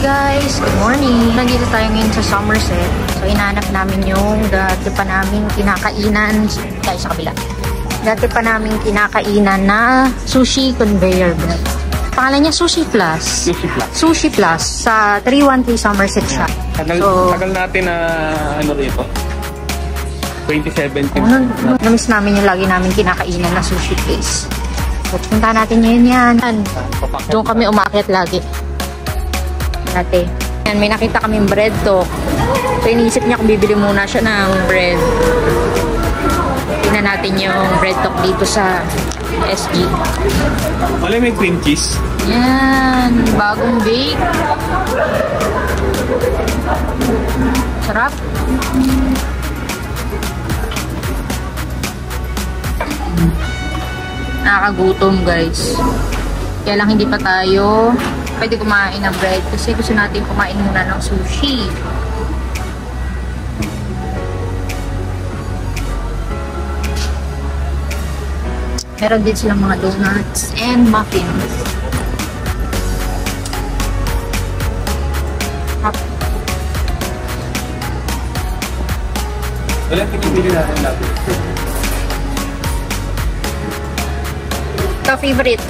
Guys, good morning. Nandito tayo ngayon sa Somerset. So, inaanap namin yung dati pa namin kinakainan. Tayo sa kabila. Dati pa namin kinakainan na sushi conveyor belt. Pangalan niya Sushi Plus. Sushi Plus sa 313 Somerset siya. Tagal natin na ano rito. 2017. Namiss namin yung lagi namin kinakainan na sushi place. So, punta natin ngayon yan. Doon kami umakyat lagi. Dati. Yan, may nakita kaming bread talk. So, iniisip niya kung bibili muna siya ng bread. Tingnan natin yung bread talk dito sa SG. Wala may cream cheese. Yan, bagong bake. Sarap. Nakakagutom, guys. Kaya lang hindi pa tayo pwede kumain ng bread kasi gusto natin kumain muna ng sushi. Meron din silang mga donuts and muffins. Wala pinibili natin natin. Ito favorite.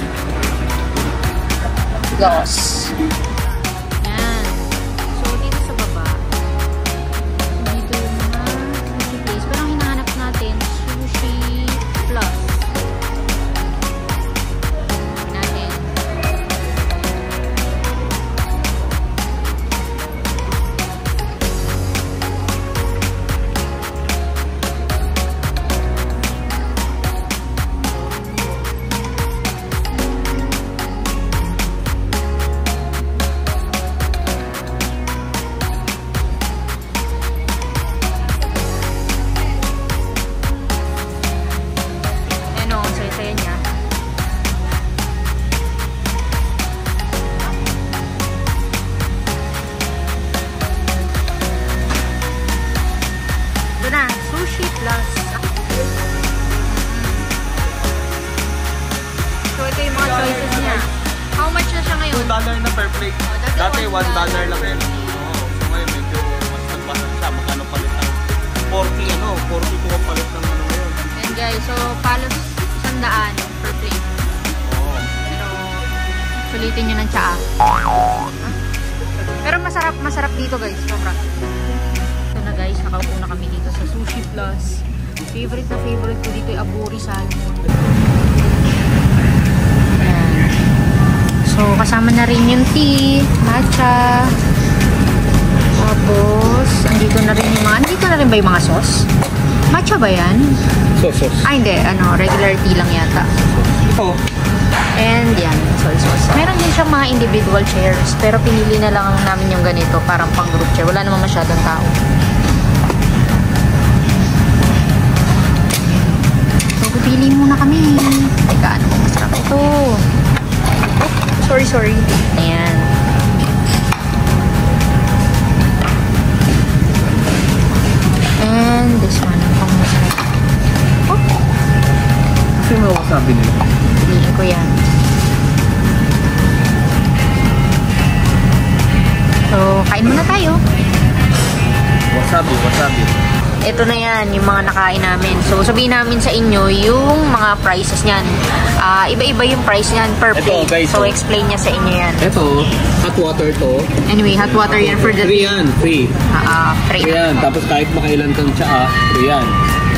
Gloss. Yan. So, dito sa baba, dito yung mga sushi place. Pero ang hinahanap natin, Sushi Plus. Natin. Sushi Plus. So, ito yung mga choices niya. How much na siya ngayon? $2 na per plate. Dati $1 lang rin. So ngayon medyo mas nagpasan siya. Magkano palit ng 42 ang palit ng ano ngayon. And guys, so palos 100 per plate. Pero sulitin nyo ng tsaa. Pero masarap dito, guys. Sobra. Ito na, guys, nakaupo na kami dito sa Sushi Plus. Favorite ko dito yung Aburi Salmon. Ayan. So, kasama na rin yung tea, matcha. Tapos, andito na rin yung mga, andito na rin ba yung mga sauce? Matcha ba yan? Sauce. Ah, hindi. Regular tea lang yata. Oh. And yan, soy sauce. Meron din siyang mga individual chairs, pero pinili na lang namin yung ganito, parang pang group chair. Wala naman masyadong tao. So, pipili muna kami. Teka, ano kung masarap ito? Oh, sorry. Ayan. And this one, pang masarap. Oh. Kasi may wasabi nila. Piliin ko yan. So, kain muna tayo. Wasabi. Ito na yan, yung mga nakain namin. So, sabihin namin sa inyo yung mga prices niyan. Iba-iba yung price niyan per plate. Guys, so, explain niya sa inyo yan. Ito, hot water to. Anyway, hot water yan for the Free yan, free. Free. Yan, tapos kahit makailan kang tsaa, free yan.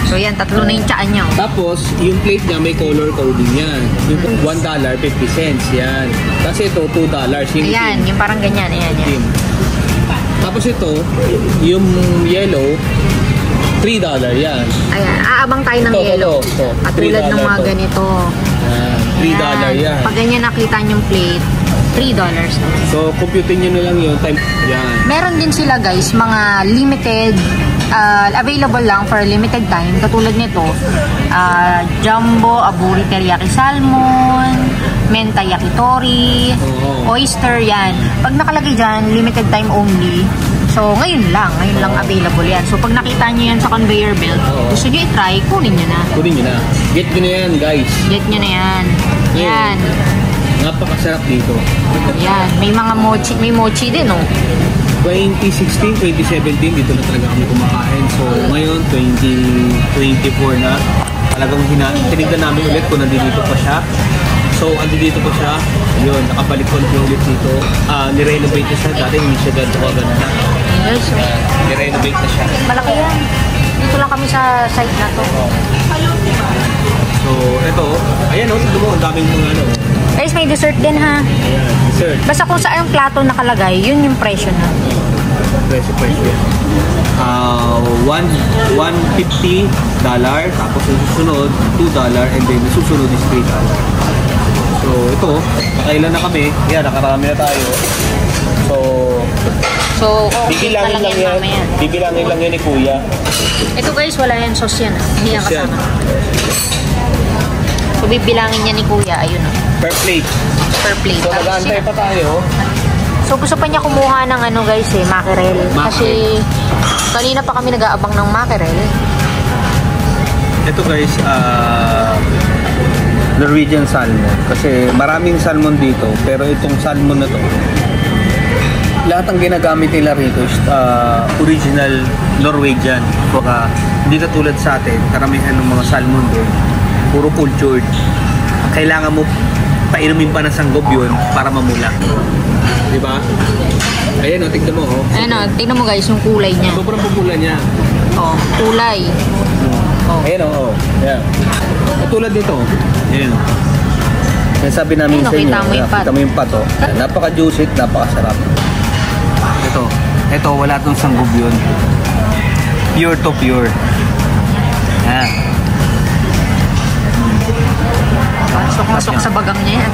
So, yan, tatlo na yung tsaan niyo. Tapos, yung plate niya may color coding yan. Yung $1.50 yan. Kasi ito, $2. Ayan, yung parang ganyan. Ayan. Tapos ito, yung yellow, $3 yan. Ayan, aabang tayo ng yellow. Katulad ng mga ganito. $3 yan. Pag ganyan nakita niyong plate, $3 na. So, computin nyo na lang yung time. Yan. Meron din sila, guys, mga limited, available lang for limited time. Katulad nito, Jumbo Aburi Teriyaki Salmon, Menta Yakitori, Oyster, yan. Pag nakalagay dyan, limited time only. So, ngayon lang available yan. So, pag nakita nyo yan sa conveyor belt, gusto nyo i-try, kunin nyo na. Get nyo na yan, guys. Get nyo na yan. Yan. Napakasarap dito. Yan, may mga mochi, may mochi din, oh. 2016, 2017, dito na talaga kami kumakain. So, ngayon, 2024 na. Talagang tinignan namin ulit kung nandito pa siya. So, dito pa siya. Yun, nakabalik ko ulit dito. Nirenovate na siya. Dati hindi siya ganito kaganda. Yes, Nirenovate na siya. malaki yan. Dito lang kami sa site na to. So, ito. Ayan, tignan mo, ang daming mga ano. Guys, may dessert din, ha? Ayan, dessert. Basta kung saan yung plato nakalagay, yun yung presyo na. Presyo. $150, tapos yung susunod, $2, and then yung susunod is $3. So, ito, nakailan na kami. Yan, nakarami na tayo. So, okay na lang yan mamaya. Bibilangin lang yan ni Kuya. Ito guys, wala yan sauce yan, ah. Hindi yan Sauce yan. kasama. So, bibilangin niya ni Kuya, ayun, ah. Per plate. Per plate. So, nag-aantay pa tayo. So, gusto pa niya kumuha ng ano guys, mackerel. Kasi, kanina pa kami nag-aabang ng mackerel. Ito guys, Norwegian salmon. Kasi maraming salmon dito, pero itong salmon na to, lahat ng ginagamit nila rito is original Norwegian. Baka hindi katulad sa atin, karamihan ng mga salmon doon, puro cultured. Kailangan mo painumin pa ng sangob yun para mamula. Diba? Ayan o, tignan mo o. Ayan o, tignan mo guys yung kulay niya. Sobrang pupula niya. Oh, kulay. Oh. Ayan o. Ayan. Katulad nito. Ayan o. May sabi namin ayun, sa inyo. Kita mo yung pat. Kita mo yung pat o. Napaka-juicy, napakasarap. Ito, wala itong sanggub yun. Pure to pure. Ayan. Masok sa bagang niya yan.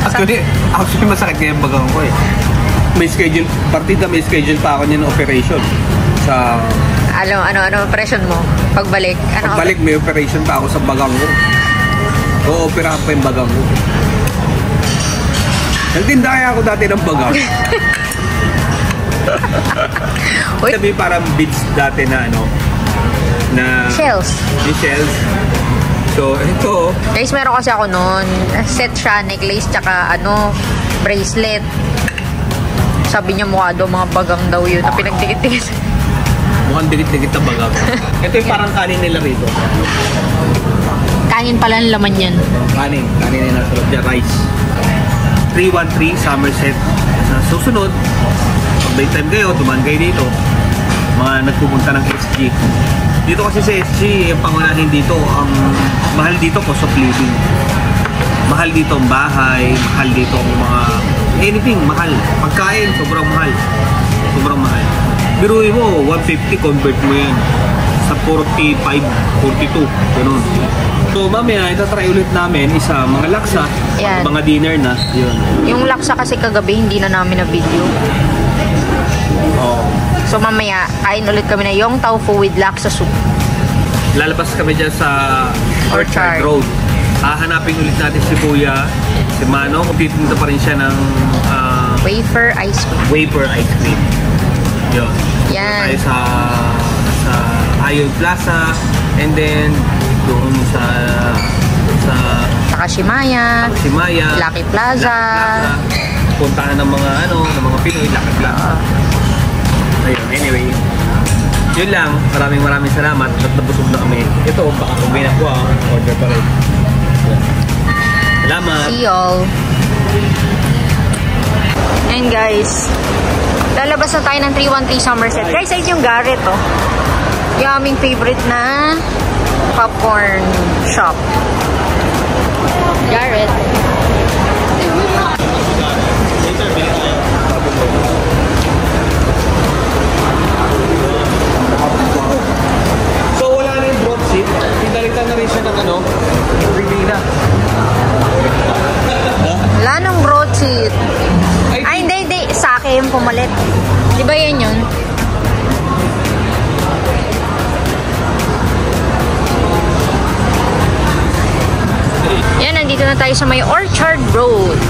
Actually masakit kaya yung bagang ko eh. May schedule, partida may schedule pa ako niya ng operation. Sa... Ano operation mo? Pagbalik? Pagbalik may operation pa ako sa bagang ko. O-operahan pa yung bagang ko. Nagtinda kaya ako dati ng bagang. Sabi parang beads dati na ano, na... Shells. Yung shells. So, ito. Guys, meron kasi ako noon. Set siya, necklace, tsaka bracelet. Sabi niya mukha daw, mga bagang daw yun, na pinagdikit-dikit. Mukhang dikit-dikit na bagang. Ito yung parang kanin nila rito. Kanin pala ang laman yan. Kanin nila sa loob dyan, rice. 313 Somerset. Sa susunod, pag may time kayo, tumaan kayo dito. Mga nagpupunta ng SG. Dito kasi sa SG, yung pangunahin dito, ang mahal dito cost of living. Mahal dito ang bahay, mahal dito ang mga anything, mahal. Pagkain, sobrang mahal. Sobrang mahal. Biruin mo, 150 convert mo yan sa 45, 42, ganun. So mamaya, itatry ulit namin isa mga laksa, yan. Mga dinner na, yun. Yung laksa kasi kagabi, hindi na namin na video. Oh. So mamaya, kain ulit kami na yung tofu with laksa soup. Lalabas kami dyan sa Orchard Road. Hahanapin ulit natin si Kuya, si Mano, kung titinda pa rin siya ng wafer ice cream. Wafer ice cream. Yun. Yan. Tayo sa Ayon Plaza, and then doon sa Takashimaya, Lucky Plaza. Puntahan ng mga ng mga Pinoy, Lucky Plaza. Ayun, anyway. Yun lang, maraming salamat at nabusog na kami. Ito, baka kung binakuha, order pa rin. Salamat. See y'all. And guys, lalabas na tayo ng 313 Somerset. Guys, ayun yung Garrett, oh. Yung aming favorite na popcorn shop. Garrett. So wala na yung broad seat. Pinalitan na rin siya ng Rivina. Wala nang broad seat. Ay, hindi. Sa akin pumalit. Di ba yan yun? Yan, nandito na tayo sa may Orchard Road.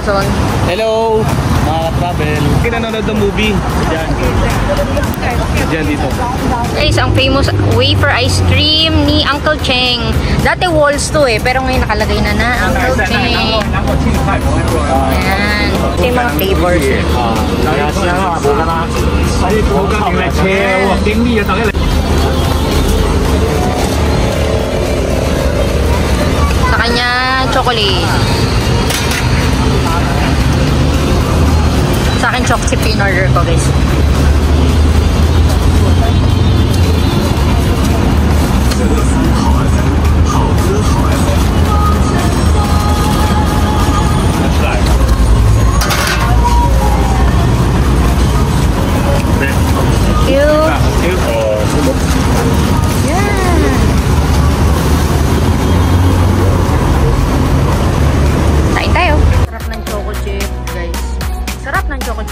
Quezon. Hello, mga ka-travel. Kinanonood ng movie. Diyan dito. Guys, ang famous wafer ice cream ni Uncle Cheng. Dati walls to eh, pero ngayon nakalagay na Uncle Cheng. Ayan. Ito yung mga flavors. Sa kanya, chocolate. Sa akin, choc chip in order ko, guys.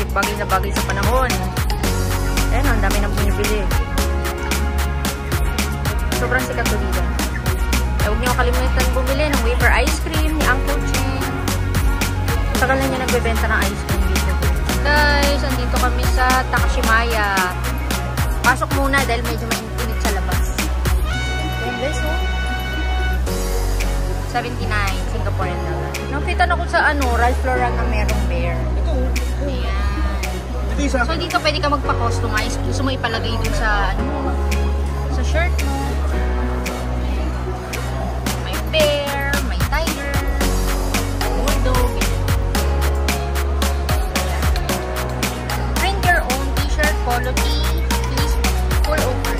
Bagay na bagay sa panahon. Ayan, ang dami nang binibili. Sobrang sikat to dito. Huwag niyo kalimutan bumili ng wafer ice cream ni Uncle Cheng. Tagal na niya nagbebenta ng ice cream dito. Guys, andito kami sa Takashimaya. Pasok muna dahil medyo mainit sa labas. Ayan guys, oh. 79 Singaporean dollar. Nakitan ako sa Ralph Lauren na merong bear. Ayan. So dito pwede ka magpa-customize. Gusto mo ipalagay dun sa sa shirt mo. May bear, may tiger, bulldog. Print your own t-shirt, polo tee, please pull over.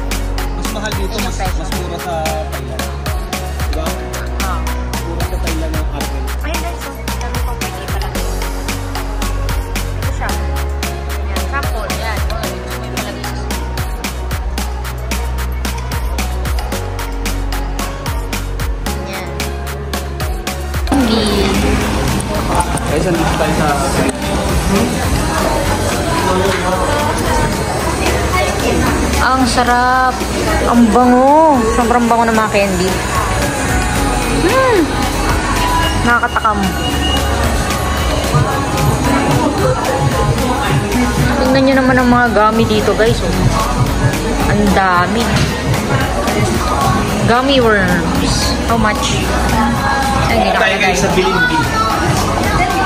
Mas mahal dito, mas mura sa Thailand. Diba? Mura sa Thailand ng apple. Ayun guys, so dami pang pwede ipalagay. Ito siya. Sample, yan. Gusto mo yung malagay sa yan. Guys, andito tayo sa ang sarap. Ang bango. Sobrang bango ng mga candy. Nakakatakam. Tingnan nyo naman ang mga gummy dito, guys. Oh. Ang dami. Gummy worms. How much? Ay, tayo guys sa Bilimbi.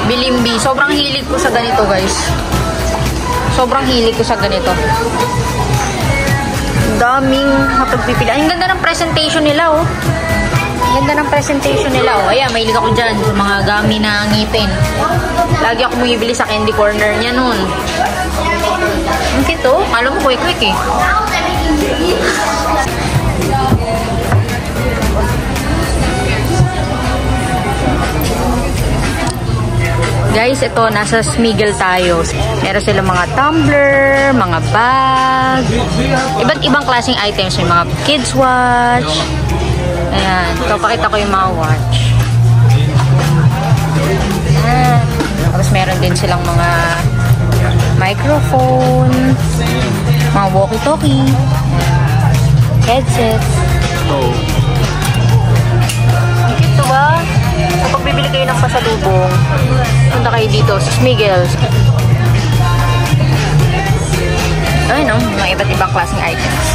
Bilimbi. Sobrang hilig ko sa ganito, guys. Sobrang hilig ko sa ganito. Daming mapagpipila. Ang ganda ng presentation nila, oh. Ang ganda ng presentation nila, oh. Ayan, mahilig ako dyan sa mga gummy na ngipin. Lagi ako bumibili sa candy corner niya nun. Ang cute, oh. Alam mo, quick eh. Guys, ito, nasa Smiggle tayo. Meron silang mga tumbler, mga bag, iba't ibang klaseng items. May mga kids watch. Ayan. Ito, pakita ko yung mga watch. Ayan. Tapos meron din silang mga microphone, mga walkie-talkie, headsets. Ito ba? Kapag bibili kayo ng pasalubong, punta kayo dito sa Smiggle. Ayun, no? Mga iba't ibang klaseng items.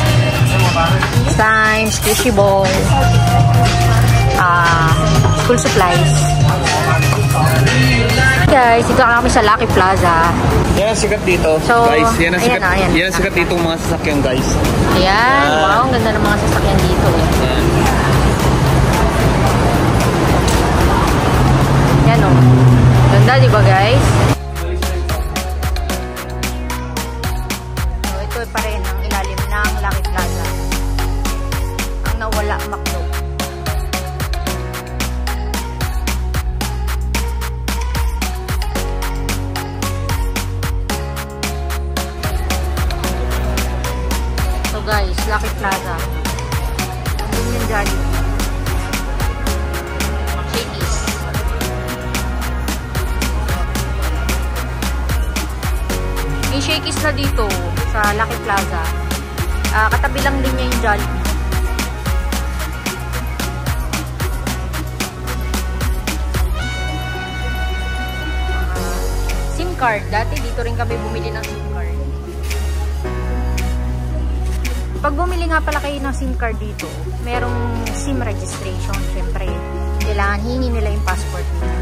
Signs, squishy ball, school supplies. Guys, dito kami sa Lucky Plaza. Yan ang sikat dito, so, guys. Yan ang sikat, yan ang sikat dito mga sasakyan, guys. Ayan, wow, ang ganda ng mga sasakyan dito. Ayan. Yan, oh. Ganda, di ba, guys? So, ito pa rin ang ilalim ng Lucky Plaza. Ang nawala, McDo. So, guys, Lucky Plaza. Andun yung Jollibee. May Shakey's na dito sa Lucky Plaza. Katabi lang din niya yung Jollibee. card. Dati dito rin kami bumili ng SIM card. Pag bumili nga pala kayo ng SIM card dito, merong SIM registration. Siyempre, kailangan hingin nila yung passport nila.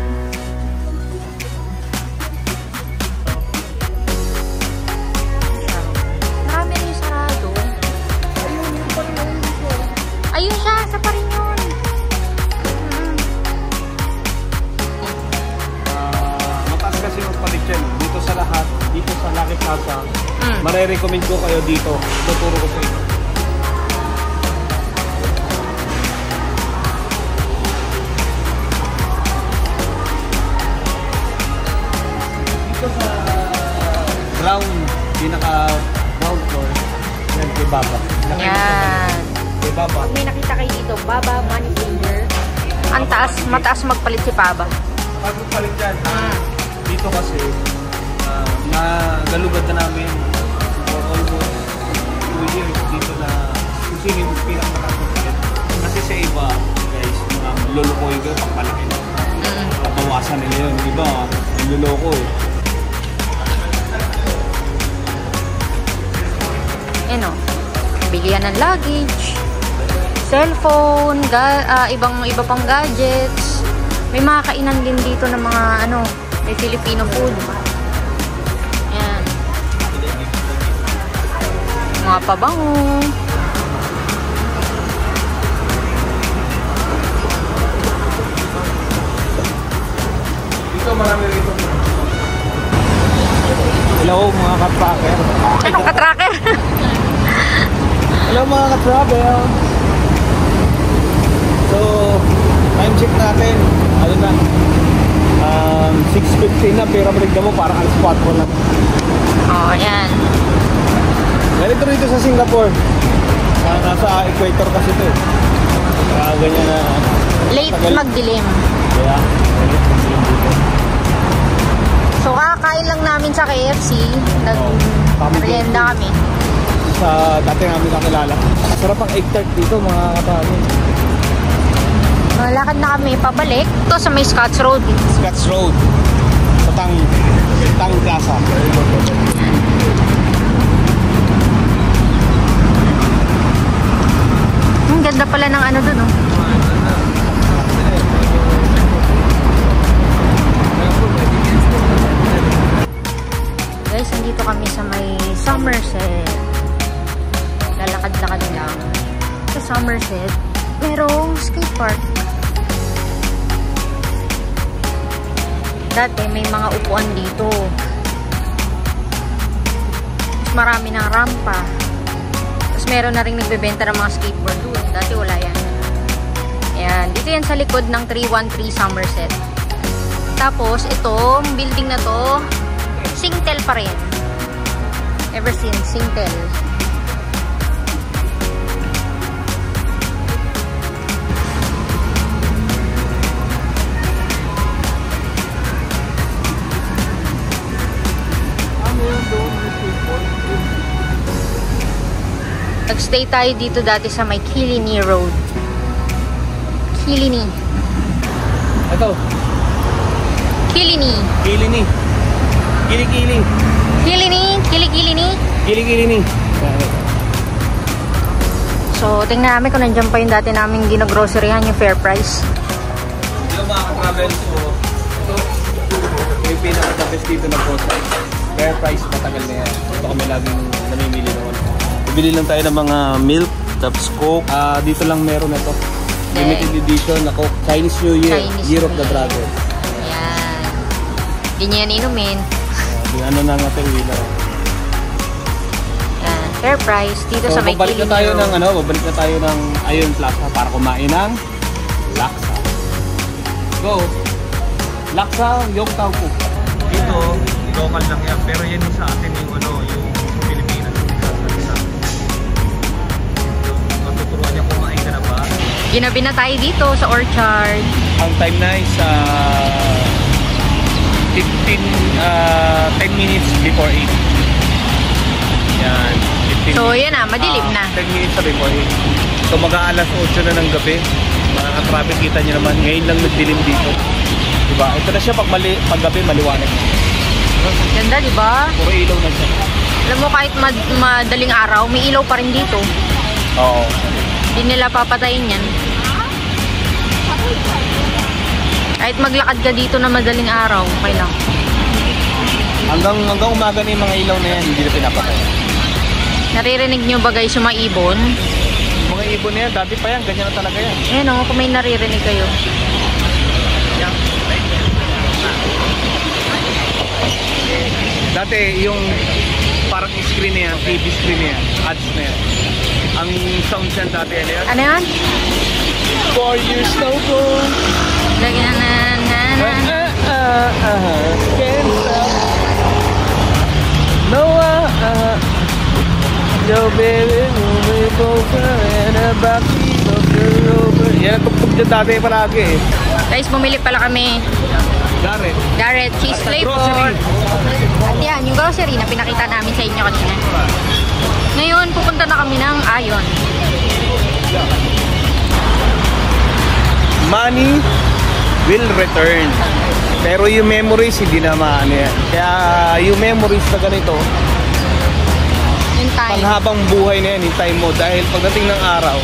Marami rin yung sarado. Ayun siya, sa pa rin yun. Mataas kasi magpalit yan. Dito sa lahat, dito sa Lucky Plaza, marirecommend ko kayo dito. Tuturo ko sa inyo. Dito sa ground, pinaka-ground floor, yan kay Baba. Yan. Kay Baba. Pag may nakita kayo dito, Baba Money Changer. Ang taas, mataas magpalit si Baba. Pag magpalit yan, dito kasi, nagalugad na namin for almost 2 years dito na kung sino yung pinaka-nakakapalit. Kasi sa iba, guys, mga lulukoy ko, pagpalaki na. Bawasan nila yun. Iba, yung luloko eh. Ano, bilihan ng luggage, cellphone, iba pang gadgets. May mga kainan din dito ng mga may Filipino food. Ayan. Mga pabango. Dito marami rito. Hello mga ka-tracker. Anong ka-tracker? Hello mga ka-travel. So, time check natin. Ano na? 6:15 na, pero maligda mo parang alas 4 na. Oo, yan. Ganito rito sa Singapore. Nasa equator kasi ito. Ganyan na. Late magdilim. Yeah. So, kakain lang namin sa KFC. Nag-merienda kami. Sa dati namin kakilala. Sarap ang egg tart dito mga katani. Lakad na kami pabalik. Ito sa may Scotts Road. Scotts Road. Sa Tang Plaza. Ang ganda pala ng dun, oh. Guys, nandito kami sa may Somerset. Lalakad-lakad lang. Sa Somerset, merong skate park. Dati may mga upuan dito. Mas marami ng rampa. Tapos meron na rin nagbebenta ng mga skateboard doon. Dati wala yan. Ayan. Dito yan sa likod ng 313 Somerset. Tapos itong building na to, Singtel pa rin. Ever since, Singtel. Nag-stay tayo dito dati sa may Killiney Road. Killiney. Ito. Killiney. Killiney. Kili-kili. Killiney. Kili-kilini. Kili-kilini. So, tingnan namin kung nandiyan pa yung dati namin ginogroceryhan yung Fair Price. Hello mga ka-travel. So, ito yung pinaka-tapos dito ng grocery. Fair Price, matagal na yan. Ito kami laging namimili naman. Bibili lang tayo ng mga milk, tapos Coke. Dito lang meron ito. Limited edition na Coke. Chinese New Year. Year of the Dragon. Ayan. Hindi niya yan inumin. Ano na nga tayo winner. Ayan. Fair Price. Dito sa may babalik na tayo ng babalik na tayo ng Ion Plaza para kumain ng laksa. Go! Laksa, Yongtao po. Dito, local lang yan. Pero yan sa atin yung yung Pilipinas. Matuturuan niya kumain ka na ba? Ginabi na tayo dito sa Orchard. Ang time na is 10 minutes before 8. Yan. So, yan na. Madilim na. 10 minutes before 8. So, mag-aalas 8 na ng gabi. Mga ka-traffic, kita nyo naman. Ngayon lang nagdilim dito. Diba? Ito na siya pag gabi, maliwanag. Ganda, di ba? Puro ilaw na siya. Alam mo, kahit madaling araw, may ilaw pa rin dito. Oo. Hindi nila papatayin yan. Kahit maglakad ka dito na madaling araw, okay lang. Hanggang umaga na yung mga ilaw na yan, hindi na pinapatay. Naririnig nyo ba guys yung mga ibon? Mga ibon na yan, dati pa yan, ganyan na talaga yan. Ayan o, kung may naririnig kayo. Dati yung parang screen na yan, TV screen na yan, ads na yan. Ang sound yan dati, ano yan? Ano yan? 4 years no go. Lagyan na. Can't stop. No, yo baby, move over and a backseat of the rover. Yan ang tugtog dyan dati palagi eh. Guys, bumili pala kami. Garrett, cheese flavor. At yan, yung grocery na pinakita namin sa inyo kanina. Ngayon, pupunta na kami ng Ion. Money will return. Pero yung memories, hindi na maano yan. Kaya yung memories na ganito, Yung time. panghabang buhay na yan, yung time mo. Dahil pagdating ng araw,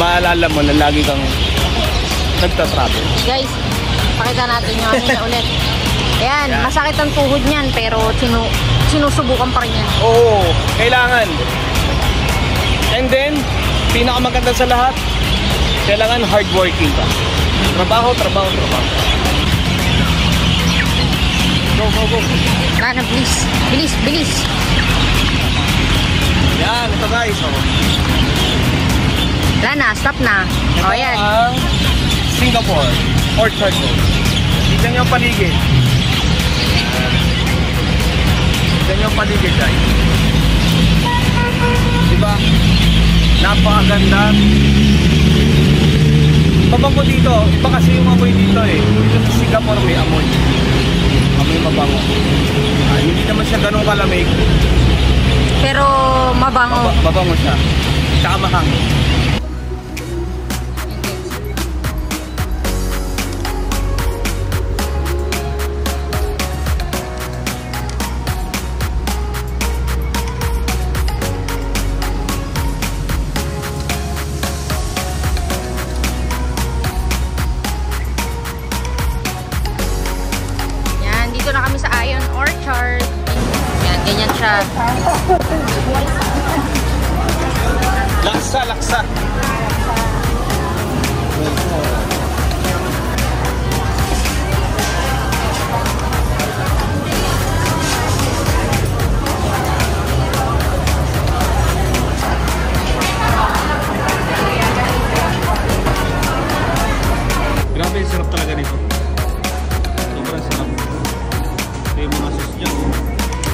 maalala mo na lagi kang nagtatravel. Guys, pakita natin yung ano na ulit. Ayan, masakit ang tuhod niyan, pero sinusubukan pa rin yan. Oo, kailangan. And then, pinakamaganda sa lahat, kailangan hardworking ka. Trabaho. Go. Lana, bilis. Yan, ito guys. Lana, stop na. Ito O, ayan. ang Singapore Orchard Road. Tignan nyo ang paligid. Tignan nyo ang paligid guys. Diba? Napakaganda. Mabango dito. Iba kasi yung amoy dito eh. Dito sa Singapore may amoy. Amoy mabango. Hindi naman siya ganun kalamig. Pero mabango. Mabango siya. Tsaka mahangin. Dito na kami sa Ion Orchard. Yan, ganyan siya. Laksa. Grabe, sarap talaga nito. Sobrang sarap. Ito yung mga sauce dyan.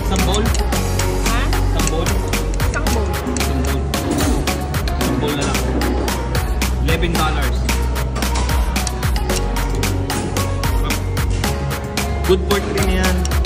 Isang bowl? Ha? Isang bowl? Isang bowl. Isang bowl na lang. $11. Good for 3 na yan.